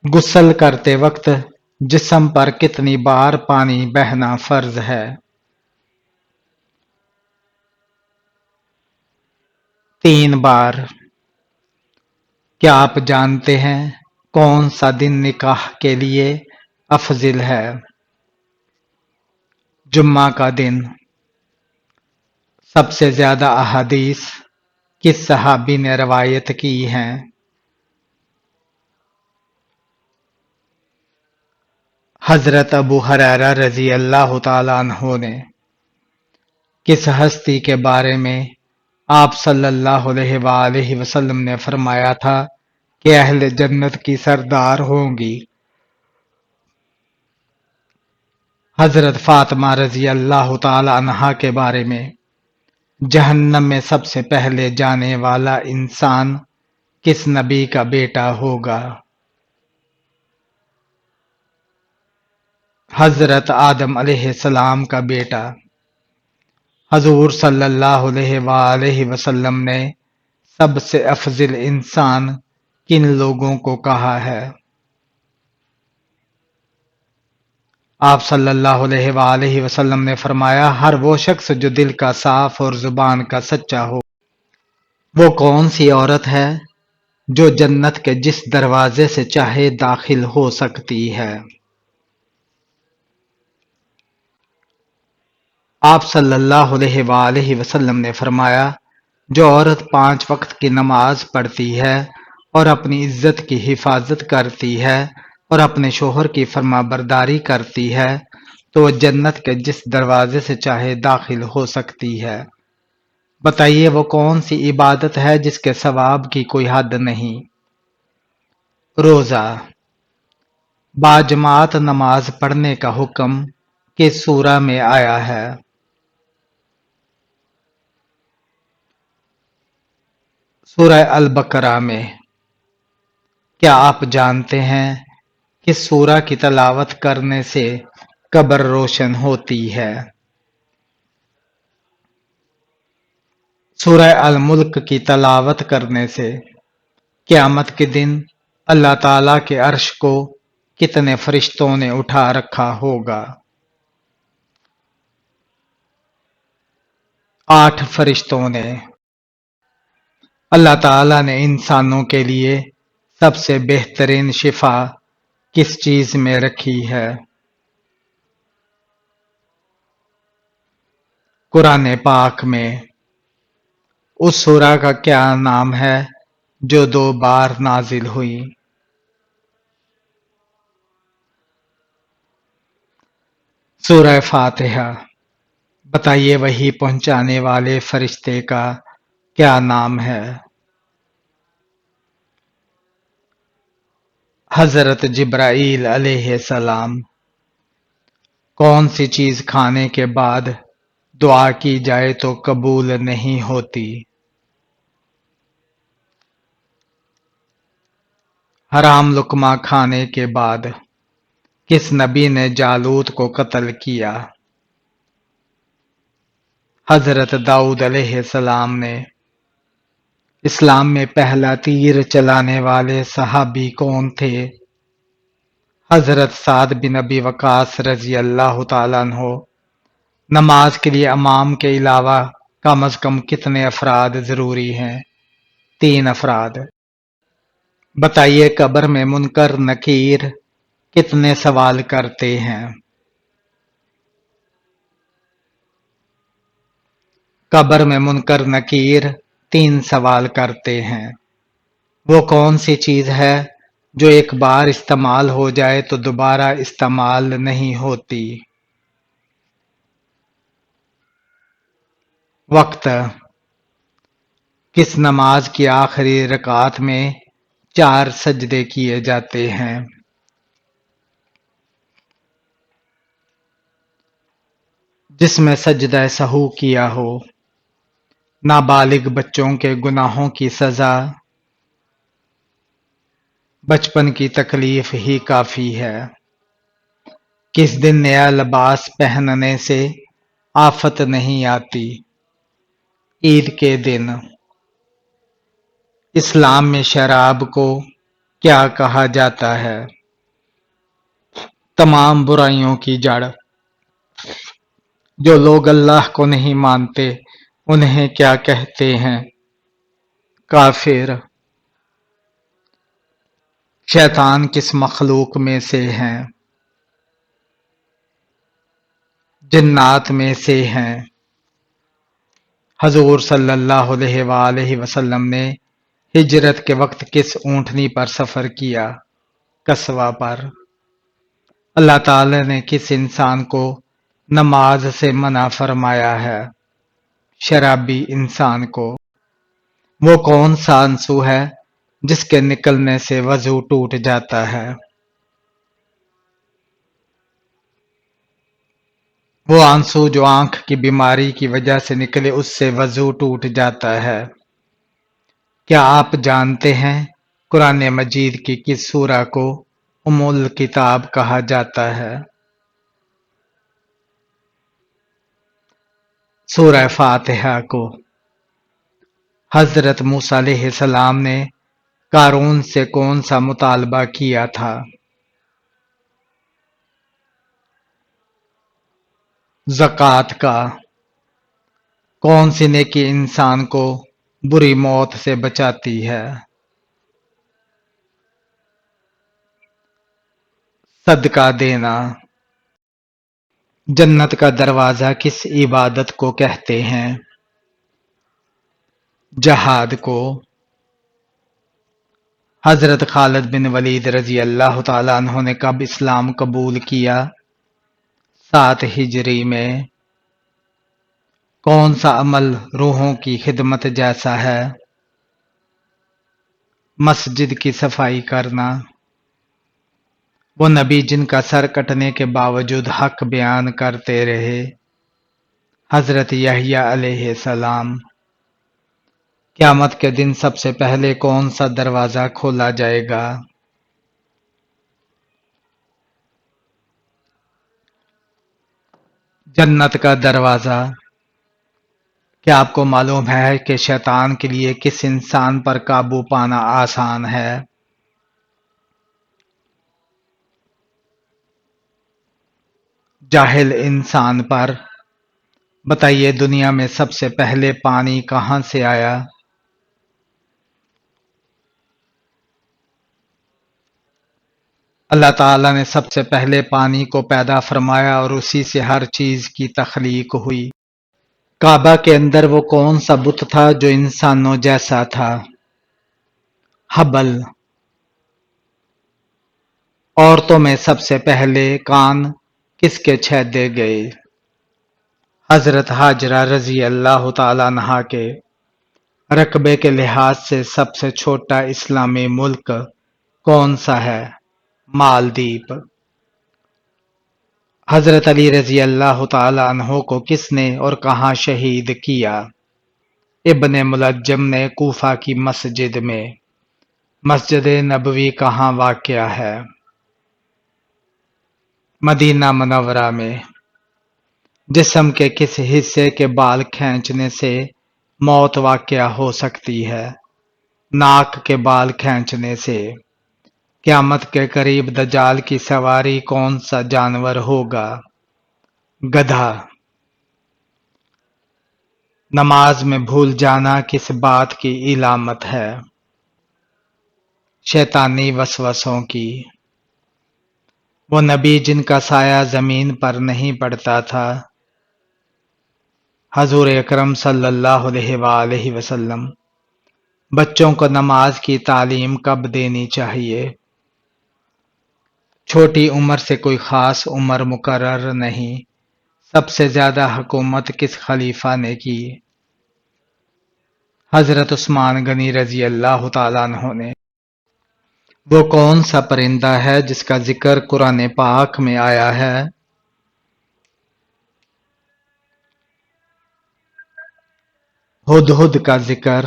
غسل کرتے وقت جسم پر کتنی بار پانی بہنا فرض ہے؟ 3 بار۔ کیا آپ جانتے ہیں کون سا دن نکاح کے لیے افضل ہے؟ جمعہ کا دن۔ سب سے زیادہ احادیث کس صحابی نے روایت کی ہیں؟ حضرت ابو ہریرہ رضی اللہ تعالیٰ عنہ نے۔ کس ہستی کے بارے میں آپ صلی اللہ علیہ وآلہ وسلم نے فرمایا تھا کہ اہل جنت کی سردار ہوں گی؟ حضرت فاطمہ رضی اللہ تعالی عنہا کے بارے میں جہنم میں سب سے پہلے جانے والا انسان کس نبی کا بیٹا ہوگا؟ حضرت آدم علیہ السلام کا بیٹا۔ حضور صلی اللہ علیہ وآلہ وسلم نے سب سے افضل انسان کن لوگوں کو کہا ہے؟ آپ صلی اللہ علیہ وآلہ وسلم نے فرمایا، ہر وہ شخص جو دل کا صاف اور زبان کا سچا ہو۔ وہ کون سی عورت ہے جو جنت کے جس دروازے سے چاہے داخل ہو سکتی ہے؟ آپ صلی اللہ علیہ وآلہ وسلم نے فرمایا، جو عورت 5 وقت کی نماز پڑھتی ہے اور اپنی عزت کی حفاظت کرتی ہے اور اپنے شوہر کی فرما برداری کرتی ہے تو وہ جنت کے جس دروازے سے چاہے داخل ہو سکتی ہے۔ بتائیے وہ کون سی عبادت ہے جس کے ثواب کی کوئی حد نہیں؟ روزہ۔ باجماعت نماز پڑھنے کا حکم کس سورہ میں آیا ہے؟ سورہ البقرہ میں۔ کیا آپ جانتے ہیں کہ سورہ کی تلاوت کرنے سے قبر روشن ہوتی ہے؟ سورہ الملک کی تلاوت کرنے سے قیامت کے دن اللہ تعالیٰ کے عرش کو کتنے فرشتوں نے اٹھا رکھا ہوگا؟ 8 فرشتوں نے۔ اللہ تعالیٰ نے انسانوں کے لیے سب سے بہترین شفا کس چیز میں رکھی ہے؟ قرآن پاک میں۔ اس سورہ کا کیا نام ہے جو 2 بار نازل ہوئی؟ سورہ فاتحہ۔ بتائیے وحی پہنچانے والے فرشتے کا کیا نام ہے؟ حضرت جبرائیل علیہ السلام۔ کون سی چیز کھانے کے بعد دعا کی جائے تو قبول نہیں ہوتی؟ حرام لقمہ کھانے کے بعد کس نبی نے جالوت کو قتل کیا؟ حضرت داؤد علیہ السلام نے۔ اسلام میں پہلا تیر چلانے والے صحابی کون تھے؟ حضرت سعد بن ابی وقاص رضی اللہ تعالیٰ عنہ۔ نماز کے لیے امام کے علاوہ کم از کم کتنے افراد ضروری ہیں؟ 3 افراد۔ بتائیے قبر میں منکر نکیر کتنے سوال کرتے ہیں؟ قبر میں منکر نکیر 3 سوال کرتے ہیں۔ وہ کون سی چیز ہے جو ایک بار استعمال ہو جائے تو دوبارہ استعمال نہیں ہوتی؟ وقت۔ کس نماز کی آخری رکعت میں 4 سجدے کیے جاتے ہیں؟ جس میں سجدہ سہو کیا ہو۔ نابالغ بچوں کے گناہوں کی سزا بچپن کی تکلیف ہی کافی ہے۔ کس دن نیا لباس پہننے سے آفت نہیں آتی؟ عید کے دن۔ اسلام میں شراب کو کیا کہا جاتا ہے؟ تمام برائیوں کی جڑ۔ جو لوگ اللہ کو نہیں مانتے انہیں کیا کہتے ہیں؟ کافر۔ شیطان کس مخلوق میں سے ہیں؟ جنات میں سے ہیں۔ حضور صلی اللہ علیہ وآلہ وسلم نے ہجرت کے وقت کس اونٹنی پر سفر کیا؟ قصوہ پر۔ اللہ تعالی نے کس انسان کو نماز سے منع فرمایا ہے؟ شرابی انسان کو۔ وہ کون سا آنسو ہے جس کے نکلنے سے وضو ٹوٹ جاتا ہے؟ وہ آنسو جو آنکھ کی بیماری کی وجہ سے نکلے اس سے وضو ٹوٹ جاتا ہے۔ کیا آپ جانتے ہیں قرآن مجید کی کس سورہ کو ام الکتاب کہا جاتا ہے؟ سورہ فاتحہ کو۔ حضرت موسیٰ علیہ السلام نے قارون سے کون سا مطالبہ کیا تھا؟ زکوٰۃ کا۔ کون سی نیکی انسان کو بری موت سے بچاتی ہے؟ صدقہ دینا۔ جنت کا دروازہ کس عبادت کو کہتے ہیں؟ جہاد کو۔ حضرت خالد بن ولید رضی اللہ تعالیٰ عنہ نے کب اسلام قبول کیا؟ 7 ہجری میں۔ کون سا عمل روحوں کی خدمت جیسا ہے؟ مسجد کی صفائی کرنا۔ وہ نبی جن کا سر کٹنے کے باوجود حق بیان کرتے رہے؟ حضرت یحییٰ علیہ السلام۔ قیامت کے دن سب سے پہلے کون سا دروازہ کھولا جائے گا؟ جنت کا دروازہ۔ کیا آپ کو معلوم ہے کہ شیطان کے لیے کس انسان پر قابو پانا آسان ہے؟ جاہل انسان پر۔ بتائیے دنیا میں سب سے پہلے پانی کہاں سے آیا؟ اللہ تعالیٰ نے سب سے پہلے پانی کو پیدا فرمایا اور اسی سے ہر چیز کی تخلیق ہوئی۔ کعبہ کے اندر وہ کون سا بت تھا جو انسانوں جیسا تھا؟ حبل۔ عورتوں میں سب سے پہلے کان کس کے چھیدے گئے؟ حضرت ہاجرہ رضی اللہ تعالیٰ عنہا کے۔ رقبے کے لحاظ سے سب سے چھوٹا اسلامی ملک کون سا ہے؟ مالدیپ۔ حضرت علی رضی اللہ تعالیٰ عنہ کو کس نے اور کہاں شہید کیا؟ ابن ملجم نے کوفہ کی مسجد میں۔ مسجد نبوی کہاں واقع ہے؟ مدینہ منورہ میں۔ جسم کے کس حصے کے بال کھینچنے سے موت واقع ہو سکتی ہے؟ ناک کے بال کھینچنے سے۔ قیامت کے قریب دجال کی سواری کون سا جانور ہوگا؟ گدھا۔ نماز میں بھول جانا کس بات کی علامت ہے؟ شیطانی وسوسوں کی۔ وہ نبی جن کا سایہ زمین پر نہیں پڑتا تھا؟ حضور اکرم صلی اللہ علیہ وآلہ وسلم۔ بچوں کو نماز کی تعلیم کب دینی چاہیے؟ چھوٹی عمر سے کوئی خاص عمر مقرر نہیں۔ سب سے زیادہ حکومت کس خلیفہ نے کی؟ حضرت عثمان غنی رضی اللہ تعالیٰ عنہ نے۔ وہ کون سا پرندہ ہے جس کا ذکر قرآن پاک میں آیا ہے؟ ہدہد کا ذکر۔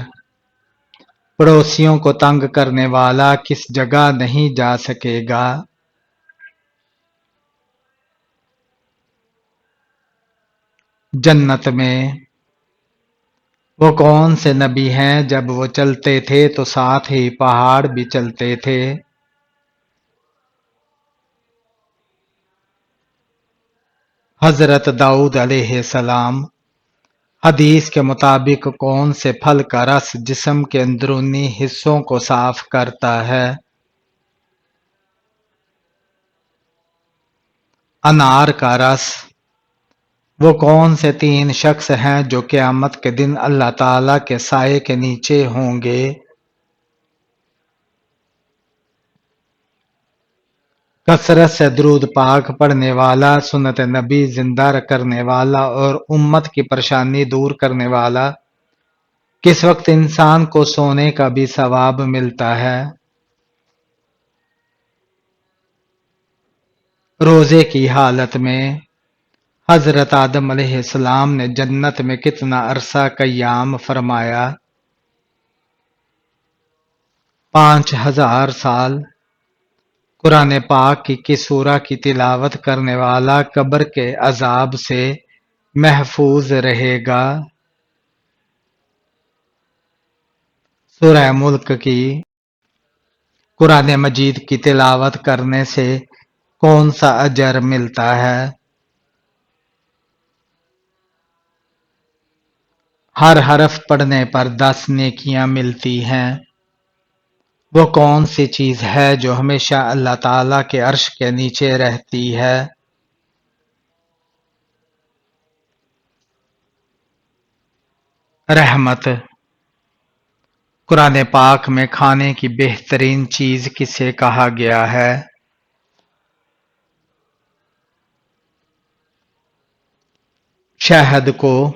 پڑوسیوں کو تنگ کرنے والا کس جگہ نہیں جا سکے گا؟ جنت میں۔ وہ کون سے نبی ہیں جب وہ چلتے تھے تو ساتھ ہی پہاڑ بھی چلتے تھے؟ حضرت داؤد علیہ السلام حدیث کے مطابق کون سے پھل کا رس جسم کے اندرونی حصوں کو صاف کرتا ہے؟ انار کا رس۔ وہ کون سے تین شخص ہیں جو قیامت کے دن اللہ تعالی کے سائے کے نیچے ہوں گے؟ کثرت سے درود پاک پڑھنے والا، سنت نبی زندہ کرنے والا اور امت کی پریشانی دور کرنے والا۔ کس وقت انسان کو سونے کا بھی ثواب ملتا ہے؟ روزے کی حالت میں۔ حضرت آدم علیہ السلام نے جنت میں کتنا عرصہ قیام فرمایا؟ 5000 سال۔ قرآن پاک کی کس سورہ کی تلاوت کرنے والا قبر کے عذاب سے محفوظ رہے گا؟ سورہ ملک کی۔ قرآن مجید کی تلاوت کرنے سے کون سا اجر ملتا ہے؟ ہر حرف پڑھنے پر 10 نیکیاں ملتی ہیں۔ وہ کون سی چیز ہے جو ہمیشہ اللہ تعالی کے عرش کے نیچے رہتی ہے؟ رحمت۔ قرآن پاک میں کھانے کی بہترین چیز کسے کہا گیا ہے؟ شہد کو۔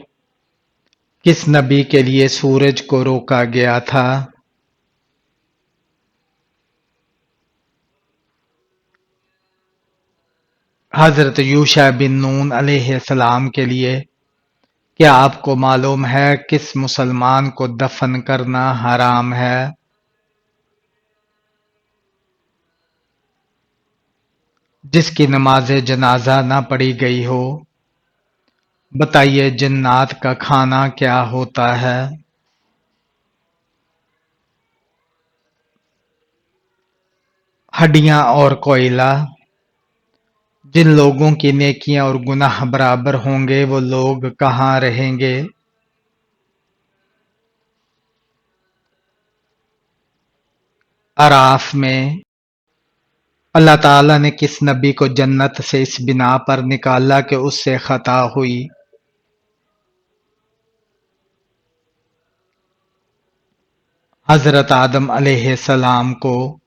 کس نبی کے لیے سورج کو روکا گیا تھا؟ حضرت یوشع بن نون علیہ السلام کے لیے۔ کیا آپ کو معلوم ہے کس مسلمان کو دفن کرنا حرام ہے؟ جس کی نماز جنازہ نہ پڑھی گئی ہو۔ بتائیے جنات کا کھانا کیا ہوتا ہے؟ ہڈیاں اور کوئلہ۔ جن لوگوں کی نیکیاں اور گناہ برابر ہوں گے وہ لوگ کہاں رہیں گے؟ اعراف میں۔ اللہ تعالیٰ نے کس نبی کو جنت سے اس بنا پر نکالا کہ اس سے خطا ہوئی؟ حضرت آدم علیہ السلام کو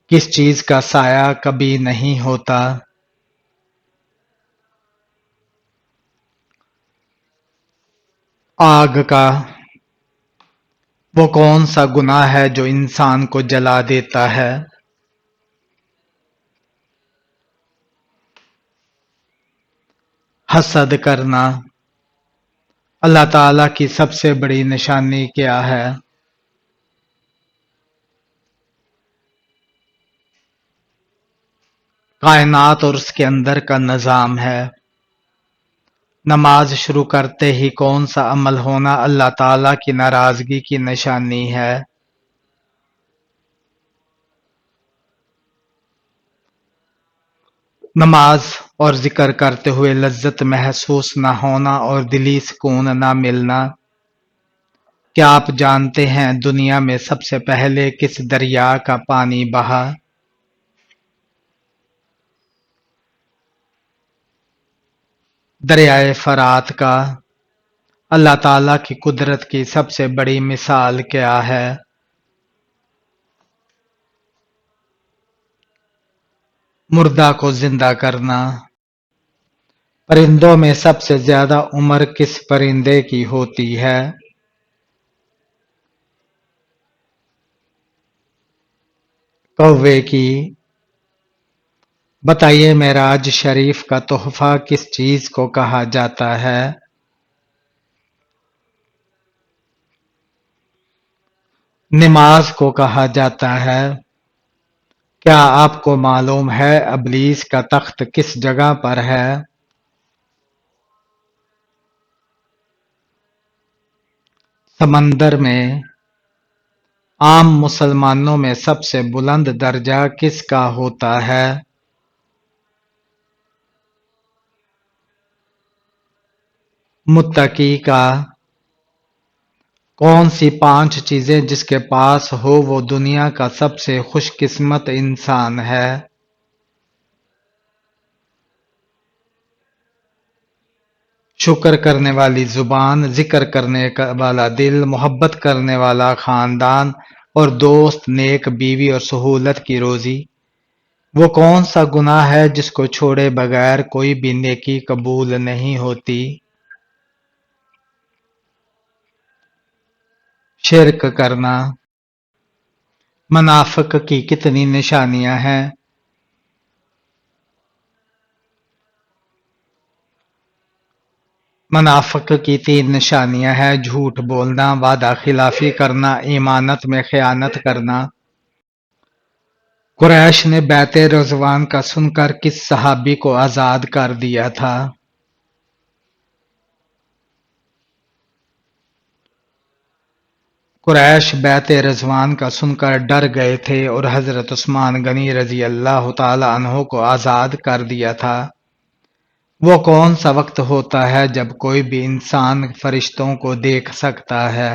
کس چیز کا سایہ کبھی نہیں ہوتا؟ آگ کا۔ وہ کون سا گناہ ہے جو انسان کو جلا دیتا ہے؟ حسد کرنا۔ اللہ تعالیٰ کی سب سے بڑی نشانی کیا ہے؟ کائنات اور اس کے اندر کا نظام ہے۔ نماز شروع کرتے ہی کون سا عمل ہونا اللہ تعالیٰ کی ناراضگی کی نشانی ہے؟ نماز اور ذکر کرتے ہوئے لذت محسوس نہ ہونا اور دلی سکون نہ ملنا۔ کیا آپ جانتے ہیں دنیا میں سب سے پہلے کس دریا کا پانی بہا؟ دریائے فرات کا۔ اللہ تعالیٰ کی قدرت کی سب سے بڑی مثال کیا ہے؟ مردہ کو زندہ کرنا۔ پرندوں میں سب سے زیادہ عمر کس پرندے کی ہوتی ہے؟ کوے کی۔ بتائیے معراج شریف کا تحفہ کس چیز کو کہا جاتا ہے؟ نماز کو کہا جاتا ہے۔ کیا آپ کو معلوم ہے ابلیس کا تخت کس جگہ پر ہے؟ سمندر میں۔ عام مسلمانوں میں سب سے بلند درجہ کس کا ہوتا ہے؟ متقی کا کون سی 5 چیزیں جس کے پاس ہو وہ دنیا کا سب سے خوش قسمت انسان ہے؟ شکر کرنے والی زبان، ذکر کرنے والا دل، محبت کرنے والا خاندان اور دوست، نیک بیوی اور سہولت کی روزی۔ وہ کون سا گناہ ہے جس کو چھوڑے بغیر کوئی بھی نیکی قبول نہیں ہوتی؟ شرک کرنا۔ منافق کی کتنی نشانیاں ہیں؟ منافق کی 3 نشانیاں ہیں: جھوٹ بولنا، وعدہ خلافی کرنا، ایمانت میں خیانت کرنا۔ قریش نے بیعت رضوان کا سن کر کس صحابی کو آزاد کر دیا تھا؟ قریش بیعت رضوان کا سن کر ڈر گئے تھے اور حضرت عثمان غنی رضی اللہ تعالی عنہ کو آزاد کر دیا تھا۔ وہ کون سا وقت ہوتا ہے جب کوئی بھی انسان فرشتوں کو دیکھ سکتا ہے؟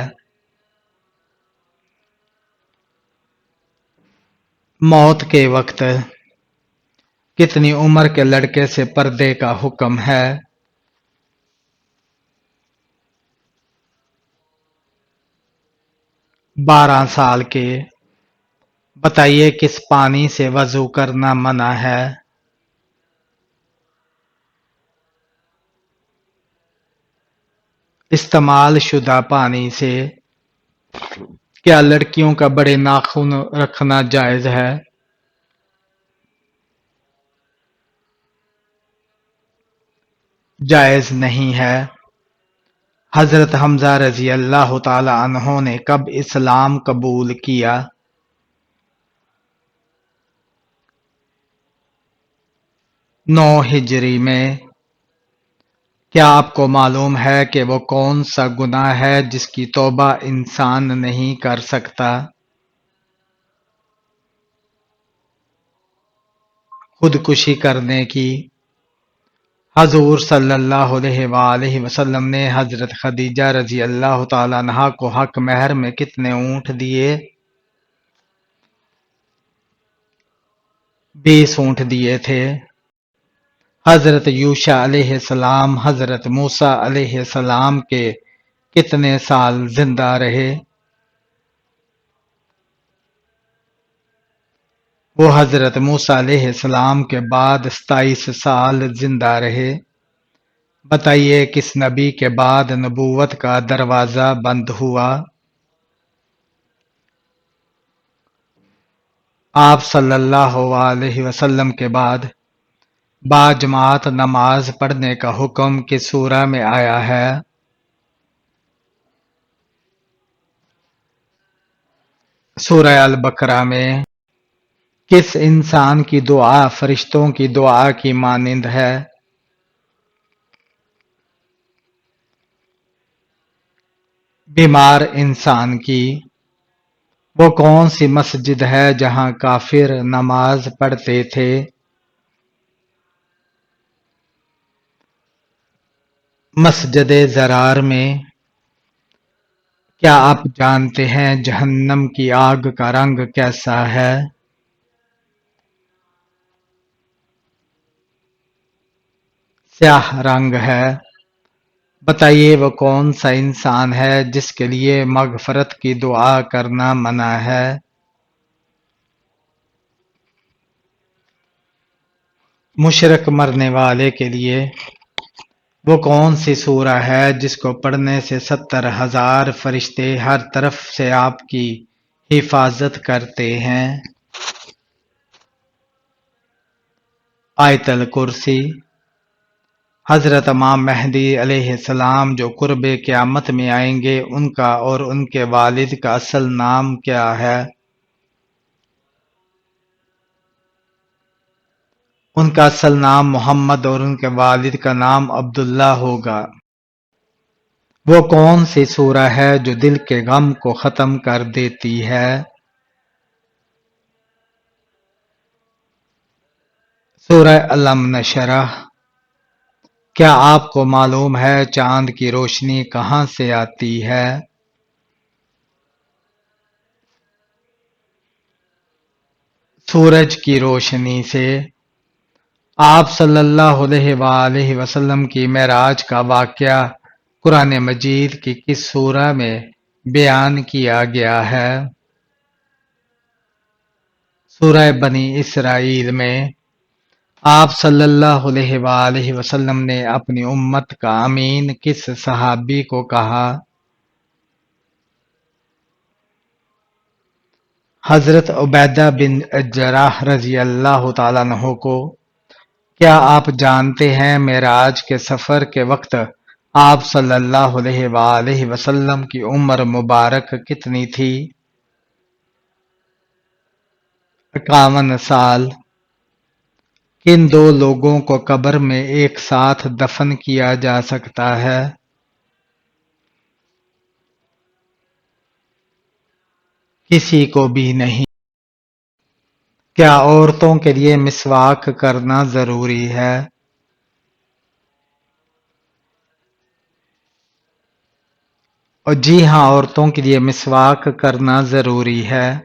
موت کے وقت۔ کتنی عمر کے لڑکے سے پردے کا حکم ہے؟ 12 سال کے۔ بتائیے کس پانی سے وضو کرنا منع ہے؟ استعمال شدہ پانی سے۔ کیا لڑکیوں کا بڑے ناخن رکھنا جائز ہے؟ جائز نہیں ہے۔ حضرت حمزہ رضی اللہ تعالی عنہ نے کب اسلام قبول کیا؟ 9 ہجری میں۔ کیا آپ کو معلوم ہے کہ وہ کون سا گناہ ہے جس کی توبہ انسان نہیں کر سکتا؟ خودکشی کرنے کی۔ حضور صلی اللہ علیہ وآلہ وسلم نے حضرت خدیجہ رضی اللہ تعالیٰ عنہا کو حق مہر میں کتنے اونٹ دیے؟ 20 اونٹ دیے تھے۔ حضرت یوشع علیہ السلام حضرت موسیٰ علیہ السلام کے کتنے سال زندہ رہے؟ وہ حضرت موسیٰ علیہ السلام کے بعد 27 سال زندہ رہے۔ بتائیے کس نبی کے بعد نبوت کا دروازہ بند ہوا؟ آپ صلی اللہ علیہ وسلم کے بعد باجماعت نماز پڑھنے کا حکم کس سورہ میں آیا ہے؟ سورہ البقرہ میں۔ کس انسان کی دعا فرشتوں کی دعا کی مانند ہے؟ بیمار انسان کی۔ وہ کون سی مسجد ہے جہاں کافر نماز پڑھتے تھے؟ مسجد زرار میں۔ کیا آپ جانتے ہیں جہنم کی آگ کا رنگ کیسا ہے؟ سیاہ رنگ ہے۔ بتائیے وہ کون سا انسان ہے جس کے لیے مغفرت کی دعا کرنا منع ہے؟ مشرک مرنے والے کے لیے۔ وہ کون سی سورہ ہے جس کو پڑھنے سے 70,000 فرشتے ہر طرف سے آپ کی حفاظت کرتے ہیں؟ آیت الکرسی۔ حضرت امام مہدی علیہ السلام جو قرب قیامت میں آئیں گے ان کا اور ان کے والد کا اصل نام کیا ہے؟ ان کا اصل نام محمد اور ان کے والد کا نام عبداللہ ہوگا۔ وہ کون سی سورہ ہے جو دل کے غم کو ختم کر دیتی ہے؟ سورہ الم نشرح۔ کیا آپ کو معلوم ہے چاند کی روشنی کہاں سے آتی ہے؟ سورج کی روشنی سے۔ آپ صلی اللہ علیہ وآلہ وسلم کی معراج کا واقعہ قرآن مجید کی کس سورہ میں بیان کیا گیا ہے؟ سورہ بنی اسرائیل میں۔ آپ صلی اللہ علیہ وآلہ وسلم نے اپنی امت کا امین کس صحابی کو کہا؟ حضرت عبیدہ بن جراح رضی اللہ تعالیٰ عنہ کو۔ کیا آپ جانتے ہیں معراج کے سفر کے وقت آپ صلی اللہ علیہ وآلہ وسلم کی عمر مبارک کتنی تھی؟ 51 سال۔ کن دو لوگوں کو قبر میں ایک ساتھ دفن کیا جا سکتا ہے؟ کسی کو بھی نہیں۔ کیا عورتوں کے لیے مسواک کرنا ضروری ہے؟ اور جی ہاں، عورتوں کے لیے مسواک کرنا ضروری ہے۔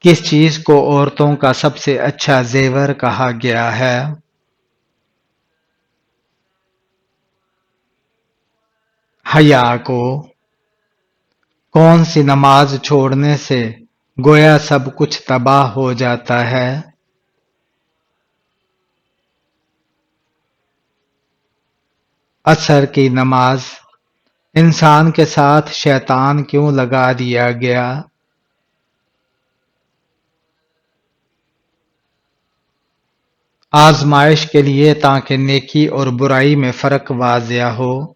کس چیز کو عورتوں کا سب سے اچھا زیور کہا گیا ہے؟ حیا کو۔ کون سی نماز چھوڑنے سے گویا سب کچھ تباہ ہو جاتا ہے؟ عصر کی نماز۔ انسان کے ساتھ شیطان کیوں لگا دیا گیا؟ آزمائش کے لیے تاکہ نیکی اور برائی میں فرق واضح ہو۔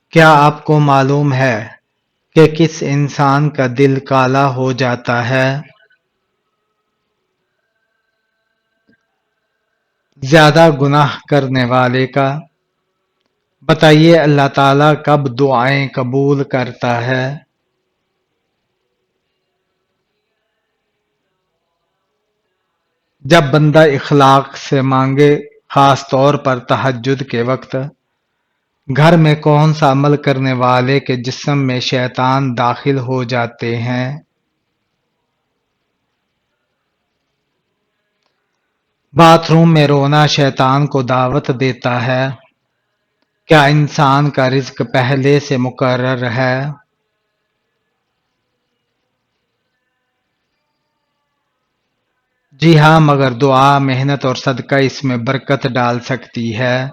کیا آپ کو معلوم ہے کہ کس انسان کا دل کالا ہو جاتا ہے؟ زیادہ گناہ کرنے والے کا۔ بتائیے اللہ تعالیٰ کب دعائیں قبول کرتا ہے؟ جب بندہ اخلاق سے مانگے، خاص طور پر تہجد کے وقت۔ گھر میں کون سا عمل کرنے والے کے جسم میں شیطان داخل ہو جاتے ہیں؟ باتھ روم میں رونا شیطان کو دعوت دیتا ہے۔ کیا انسان کا رزق پہلے سے مقرر ہے؟ جی ہاں، مگر دعا، محنت اور صدقہ اس میں برکت ڈال سکتی ہے۔